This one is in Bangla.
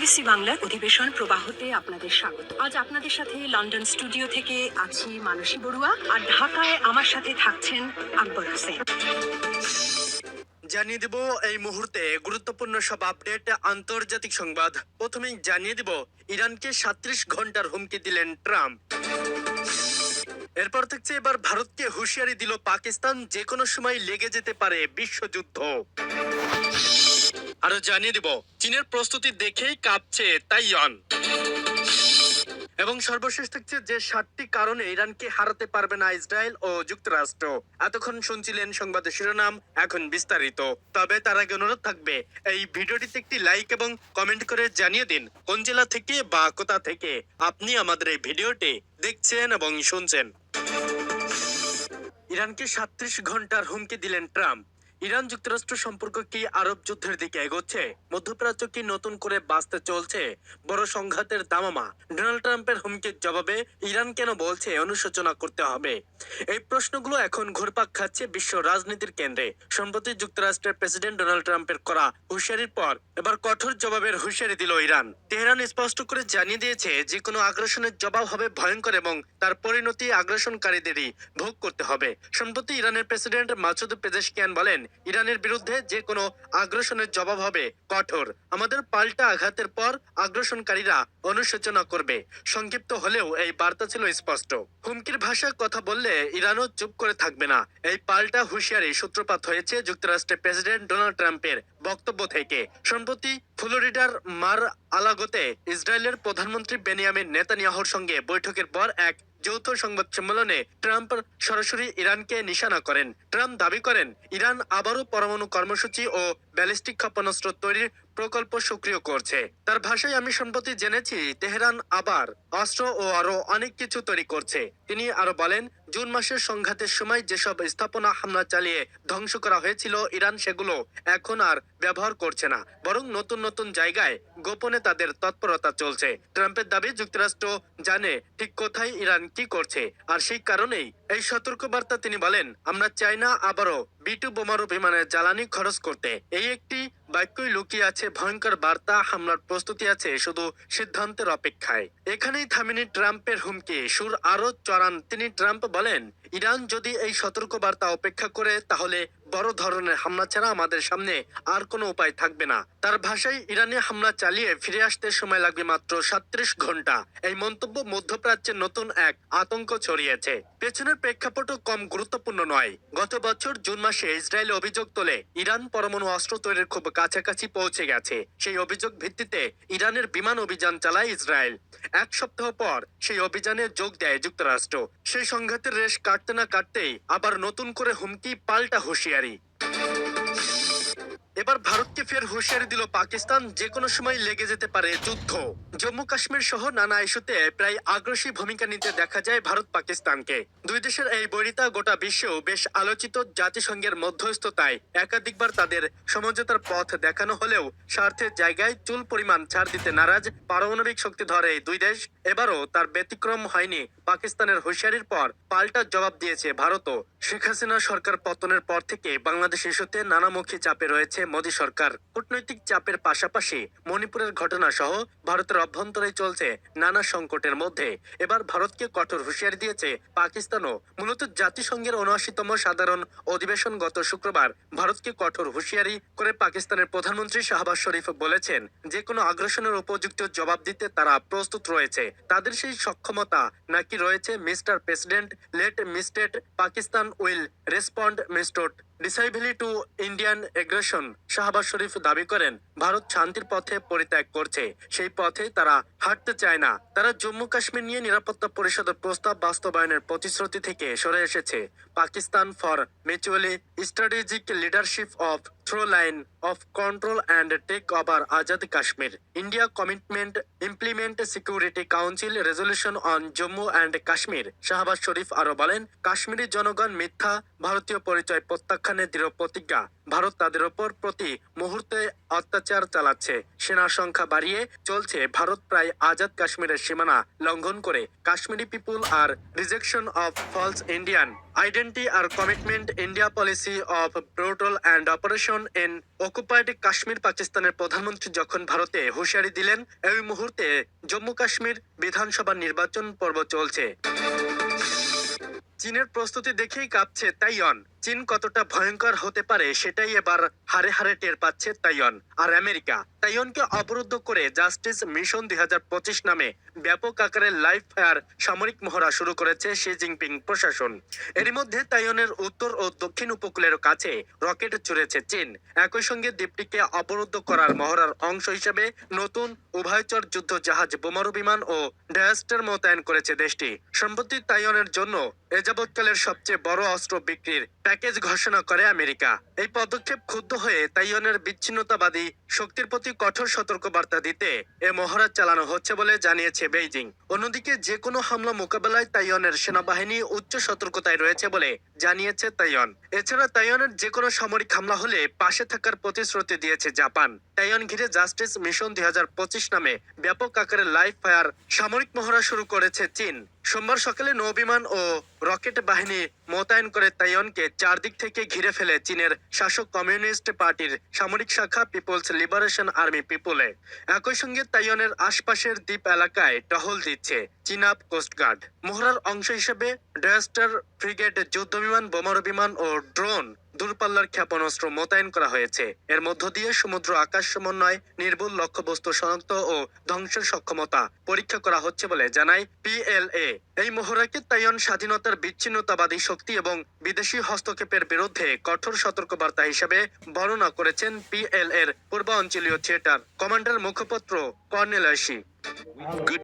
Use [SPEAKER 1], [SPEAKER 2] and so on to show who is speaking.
[SPEAKER 1] বিবিসি বাংলার অধিবেশন প্রবাহতে আপনাদের স্বাগত। আজ আপনাদের সাথে লন্ডন স্টুডিও থেকে আছি মানসী বড়ুয়া, আর ঢাকায় আমার সাথে থাকছেন আকবর হোসেন।
[SPEAKER 2] জানিয়ে দেব এই মুহূর্তে গুরুত্বপূর্ণ সব আপডেট, আন্তর্জাতিক সংবাদ। প্রথমেই জানিয়ে দেব ইরানকে 37 ঘন্টার হুমকি দিলেন ট্রাম্প। এরপর থাকছে এবার ভারতকে হুঁশিয়ারি দিল পাকিস্তান, যে কোনো সময় লেগে যেতে পারে বিশ্বযুদ্ধ। আরো জানিয়ে দেব চীনের প্রস্তুতি দেখেই কাঁপছে তাইওয়ান। এবং সর্বশেষ থাকছে যে 7টি কারণে ইরানকে হারাতে পারবে না ইসরায়েল ও যুক্তরাষ্ট্র। এতক্ষণ শুনছিলেন সংবাদের শিরোনাম, এখন বিস্তারিত। তবে তার আগে অনুরোধ থাকবে এই ভিডিওটিতে একটি লাইক এবং কমেন্ট করে জানিয়ে দিন কোন জেলা থেকে বা কোথা থেকে আপনি আমাদের এই ভিডিওটি দেখছেন এবং শুনছেন। ইরানকে 37 ঘন্টার হুমকি দিলেন ট্রাম্প। ইরান যুক্তরাষ্ট্র সম্পর্ক কি আরব যুদ্ধের দিকে এগোচ্ছে? মধ্যপ্রাচ্য কি নতুন করে বাঁচতে চলছে বড় সংঘাতের দামামা? ডোনাল্ড ট্রাম্পের হুমকির জবাবে ইরান কেন বলছে অনুশোচনা করতে হবে? এই প্রশ্নগুলো এখন ঘুরপাক খাচ্ছে বিশ্ব রাজনীতির কেন্দ্রে। সম্প্রতি যুক্তরাষ্ট্রের প্রেসিডেন্ট ডোনাল্ড ট্রাম্পের করা হুঁশিয়ারির পর এবার কঠোর জবাবের হুঁশিয়ারি দিল ইরান। তেহরান স্পষ্ট করে জানিয়ে দিয়েছে যে কোনো আগ্রাসনের জবাব হবে ভয়ঙ্কর এবং তার পরিণতি আগ্রাসনকারীদেরই ভোগ করতে হবে। সম্প্রতি ইরানের প্রেসিডেন্ট মাসুদ পেজেশকিয়ান বলেন, ইরানের বিরুদ্ধে যে কোনো আগ্রাসনের জবাব হবে কঠোর। আমাদের পাল্টা আঘাতের পর আগ্রাসনকারীরা অনুশোচনা করবে। সংক্ষিপ্ত হলেও এই বার্তা ছিল স্পষ্ট। হুমকির ভাষায় কথা বললে ইরানও চুপ করে থাকবে না। এই পাল্টা হুঁশিয়ারি সূত্রপাত হয়েছে যুক্তরাষ্ট্রের প্রেসিডেন্ট ডোনাল্ড ট্রাম্পের বক্তব্য থেকে। সম্প্রতি ফ্লোরিডার মার আলাগোতে ইসরায়েলের প্রধানমন্ত্রী বেনিয়ামিন নেতানিয়াহুর সঙ্গে বৈঠকের পর এক যৌথ সংবাদ সম্মেলনে ট্রাম্প সরাসরি ইরানকে নিশানা করেন। ট্রাম্প দাবি করেন, ইরান আবারও পরমাণু কর্মসূচি ও ব্যালিস্টিক ক্ষেপণাস্ত্র তৈরির প্রকল্প সক্রিয় করছে। তার ভাষায়, আমি সম্প্রতি জেনেছি তেহরান আবার অস্ত্র ও আরো অনেক কিছু তৈরি করছে। তিনি আরো বলেন, জুন মাসের সংঘাতের সময় যেসব স্থাপনা হামলা চালিয়ে ধ্বংস করা হয়েছিল, ইরান সেগুলো এখন আর ব্যবহার করছে না, বরং নতুন নতুন জায়গায় গোপনে তাদের তৎপরতা চলছে। ট্রাম্পের দাবি, যুক্তরাষ্ট্র জানে ঠিক কোথায় ইরান কি করছে, আর সেই কারণেই এই সতর্কবার্তা। তিনি বলেন, আমরা চাই না আবারও B2 বোমারু বিমানের জ্বালানি খরচ করতে। এই একটি বাক্যই লুকিয়ে আছে ভয়ঙ্কর বার্তা। হামলার প্রস্তুতি আছে শুধু সিদ্ধান্তের অপেক্ষায়। এখানেই থামেনি ট্রাম্পের হুমকি, সুর আরো চড়ান তিনি। ট্রাম্প বলেন, ইরান যদি এই সতর্কবার্তা উপেক্ষা করে তাহলে বড় ধরনের হামলা ছাড়া আমাদের সামনে আর কোনো উপায় থাকবে না। তার ভাষায়, ইরানে হামলা চালিয়ে ফিরে আসতে সময় লাগবে মাত্র 37 ঘন্টা। এই মন্তব্য মধ্যপ্রাচ্যে নতুন এক আতঙ্ক ছড়িয়েছে। পেছনের প্রেক্ষাপটও কম গুরুত্বপূর্ণ নয়। গত বছর জুন মাসে ইসরায়েল অভিযোগ তোলে, ইরান পরমাণু অস্ত্র তৈরির খুব কাছাকাছি পৌঁছে গেছে। সেই অভিযোগ ভিত্তিতে ইরানের বিমান অভিযান চালায় ইসরায়েল। এক সপ্তাহ পর সেই অভিযানে যোগ দেয় যুক্তরাষ্ট্র। সেই সংঘাতের রেশ কাটতে না কাটতেই আবার নতুন করে হুমকি, পাল্টা হুঁশিয়ারি। এবার ভারতকে ফের হুঁশিয়ারি দিল পাকিস্তান, যে কোনো সময় লেগে যেতে পারে যুদ্ধ। জম্মু কাশ্মীর সহ নানা ইস্যুতে প্রায় আগ্রাসী ভূমিকা নিতে দেখা যায় ভারত পাকিস্তানকে। দুই দেশের এই বৈরিতা গোটা বিশ্বেও বেশ আলোচিত। জাতিসংঘের মধ্যস্থতায় একাধিকবার তাদের সমঝোতার পথ দেখানো হলেও স্বার্থের জায়গায় চুল পরিমাণ ছাড় দিতে নারাজ পারমাণবিক শক্তিধর এই দুই দেশ। এবারও তার ব্যতিক্রম হয়নি। পাকিস্তানের হুঁশিয়ারির পর পাল্টা জবাব দিয়েছে ভারতও। শেখ হাসিনা সরকার পতনের পর থেকে বাংলাদেশ ইস্যুতে নানামুখী চাপে রয়েছে মোদী সরকার। কূটনৈতিক চাপের পাশাপাশি মণিপুরের ঘটনা সহ ভারতের অভ্যন্তরে চলছে নানা সংকটের মধ্যে এবার ভারতকে কঠোর হুঁশিয়ারি দিয়েছে পাকিস্তানও। মূলত জাতিসংঘের ৭৯তম সাধারণ অধিবেশন গত শুক্রবার ভারতকে কঠোর হুঁশিয়ারি করে পাকিস্তানের প্রধানমন্ত্রী শাহবাজ শরীফ বলেছেন, যে কোনো আগ্রাসনের উপযুক্ত জবাব দিতে তারা প্রস্তুত রয়েছে। তাদের সেই সক্ষমতা নাকি রয়েছে। Mister president, let me state Pakistan will respond most decisively to Indian aggression. Shahbaz Sharif দাবি করেন, ভারত শান্তির পথে পরিত্যাগ করছে, সেই পথে তারা হাঁটতে চায় না। তারা জম্মু কাশ্মীর নিয়ে নিরাপত্তা পরিষদের প্রস্তাব বাস্তবায়নের প্রতিশ্রুতি থেকে সরে এসেছে। Pakistan for mutually strategic leadership of through line of control and take over Azad Kashmir India commitment implement security council resolution on Jammu and Kashmir. Shahbaz Sharif আরো বলেন, কাশ্মীরি জনগণ মিথ্যা ভারতীয় পরিচয় প্রত্যাখ্যান প্রত্যাখ্যানে দৃঢ় প্রতিজ্ঞা। ভারত তাদের ওপর প্রতি মুহূর্তে অত্যাচার চালাচ্ছে। সেনা সংখ্যা বাড়িয়ে চলছে ভারত প্রায় আজাদ কাশ্মীরের সীমানা লঙ্ঘন করে। কাশ্মীরি পিপুল আর rejection of false Indian identity আর commitment India policy of brutal and operation in occupied Kashmir. পাকিস্তানের প্রধানমন্ত্রী যখন ভারতে হুঁশিয়ারি দিলেন, এই মুহূর্তে জম্মু কাশ্মীর বিধানসভা নির্বাচন পর্ব চলছে। চীনের প্রস্তুতি দেখেই কাঁপছে তাইওয়ান। চীন কতটা ভয়ঙ্কর হতে পারে সেটাই এবার হারে হারে টের পাচ্ছে তাইওয়ান আর আমেরিকা। তাইওয়ানকে অবরুদ্ধ করে জাস্টিস মিশন 2025 নামে ব্যাপক আকারে লাইভ ফায়ার সামরিক মহড়া শুরু করেছে শি জিনপিং প্রশাসন। এরই মধ্যে তাইওয়ানের উত্তর ও দক্ষিণ উপকূলের কাছে রকেট ছুড়েছে চীন। একই সঙ্গে দ্বীপটিকে অবরুদ্ধ করার মহড়ার অংশ হিসেবে নতুন উভয়চর যুদ্ধ জাহাজ, বোমারু বিমান ও ডায়াস্টার মোতায়েন করেছে দেশটি। সম্প্রতি তাইওয়ানের জন্য এ যাবৎকালের সবচেয়ে বড় অস্ত্র বিক্রির প্যাকেজ ঘোষণা করে আমেরিকা। এই পদক্ষেপ ক্ষুব্ধ হয়ে তাইওয়ানের বিচ্ছিন্নতাবাদী শক্তির প্রতি কঠোর সতর্কবার্তা দিতে এ মহড়া চালানো হচ্ছে বলে জানিয়েছে বেইজিং। অন্যদিকে যে কোনো হামলা মোকাবেলায় তাইওয়ানের সেনাবাহিনী উচ্চ সতর্কতায় রয়েছে বলে জানিয়েছে তাইওয়ান। এছাড়া তাইওয়ানের যে কোনো সামরিক হামলা হলে পাশে থাকার প্রতিশ্রুতি দিয়েছে জাপান। তাইওয়ান ঘিরে জাস্টিস মিশন 2025 নামে ব্যাপক আকারে লাইভ ফায়ার সামরিক মহড়া শুরু করেছে চীন। সোমবার সকালে নৌবিমান ও রকেট বাহিনী মোতায়েন করে তাইওয়ানকে চারদিক থেকে ঘিরে ফেলে চীনের শাসক কমিউনিস্ট পার্টির সামরিক শাখা পিপলস লিবারেশন আর্মি পিপলে। একই সঙ্গে তাইওয়ানের আশপাশের দ্বীপ এলাকায় টহল দিচ্ছে চীনাব কোস্টগার্ড। মহড়ার অংশ হিসেবে ডায়াস্টার ফ্রিগেট, যুদ্ধবিমান, বোমারু বিমান ও ড্রোন, দূরপাল্লার ক্ষেপণাস্ত্র মোতায়েন করা হয়েছে। এর মধ্য দিয়ে সমুদ্র আকাশ সমন্বয়, নির্ভুল লক্ষ্যবস্তু শনাক্ত ও ধ্বংসের সক্ষমতা পরীক্ষা করা হচ্ছে বলে জানায় পিএলএ। এই মহড়াকে তাইওয়ান স্বাধীনতার বিচ্ছিন্নতাবাদী শক্তি এবং বিদেশি হস্তক্ষেপের বিরুদ্ধে কঠোর সতর্কবার্তা হিসেবে বর্ণনা করেছেন পিএলএর পূর্বাঞ্চলীয় থিয়েটার কমান্ডার মুখপাত্র কর্নেল আশি।